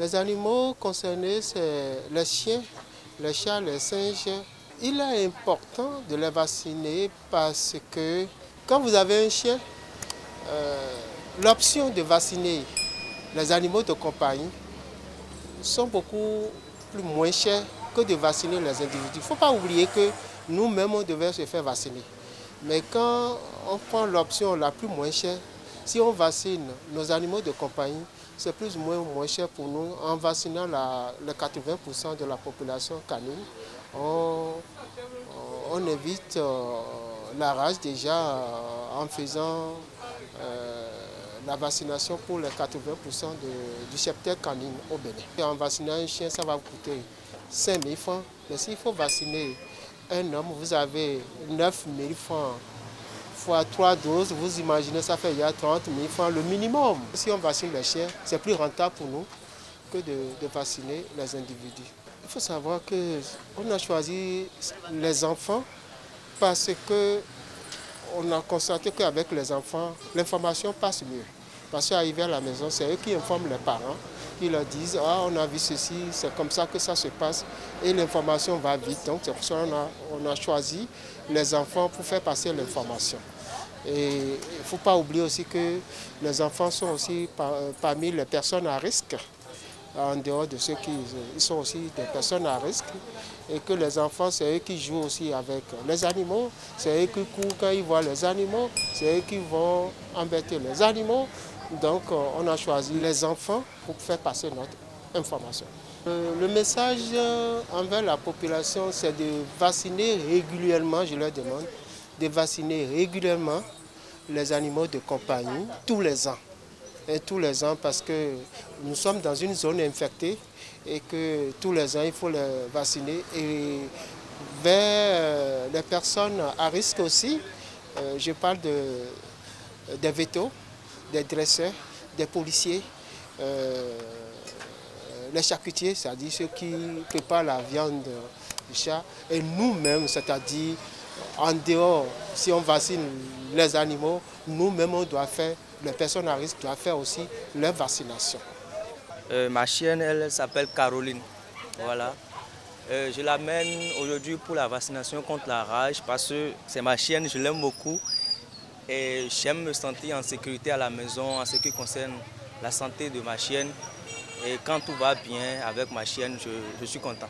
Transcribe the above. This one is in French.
Les animaux concernés, c'est les chiens, les chats, les singes. Il est important de les vacciner parce que quand vous avez un chien, l'option de vacciner les animaux de compagnie sont beaucoup moins chers que de vacciner les individus. Il ne faut pas oublier que nous-mêmes, on devait se faire vacciner. Mais quand on prend l'option la plus moins chère, si on vaccine nos animaux de compagnie, c'est plus ou moins cher pour nous. En vaccinant les 80% de la population canine, on évite la rage déjà en faisant la vaccination pour les 80% du cheptel canine au Bénin. Et en vaccinant un chien, ça va vous coûter 5 000 francs. Mais s'il faut vacciner un homme, vous avez 9 000 francs fois 3 doses. Vous imaginez, ça fait 30 000 francs le minimum. Si on vaccine les chiens, c'est plus rentable pour nous que de vacciner les individus. Il faut savoir qu'on a choisi les enfants parce qu'on a constaté qu'avec les enfants, l'information passe mieux. Parce qu'arrivé à la maison, c'est eux qui informent les parents, qui leur disent « Ah, on a vu ceci, c'est comme ça que ça se passe » et l'information va vite. Donc c'est pour ça qu'on a choisi les enfants pour faire passer l'information. Et il ne faut pas oublier aussi que les enfants sont aussi parmi les personnes à risque. En dehors de ceux qui sont aussi des personnes à risque, et que les enfants, c'est eux qui jouent aussi avec les animaux, c'est eux qui courent quand ils voient les animaux, c'est eux qui vont embêter les animaux. Donc on a choisi les enfants pour faire passer notre information. Le message envers la population, c'est de vacciner régulièrement, je leur demande, de vacciner régulièrement les animaux de compagnie tous les ans. Et tous les ans parce que nous sommes dans une zone infectée et que tous les ans il faut les vacciner. Et vers les personnes à risque aussi, je parle des vétos, des dresseurs, des policiers, les charcutiers, c'est-à-dire ceux qui préparent la viande du chat, et nous-mêmes, c'est-à-dire en dehors, si on vaccine les animaux, nous-mêmes on doit faire, les personnes à risque doivent faire aussi leur vaccination. Ma chienne, elle s'appelle Caroline. Voilà. Je l'amène aujourd'hui pour la vaccination contre la rage parce que c'est ma chienne, je l'aime beaucoup. Et j'aime me sentir en sécurité à la maison en ce qui concerne la santé de ma chienne. Et quand tout va bien avec ma chienne, je suis content.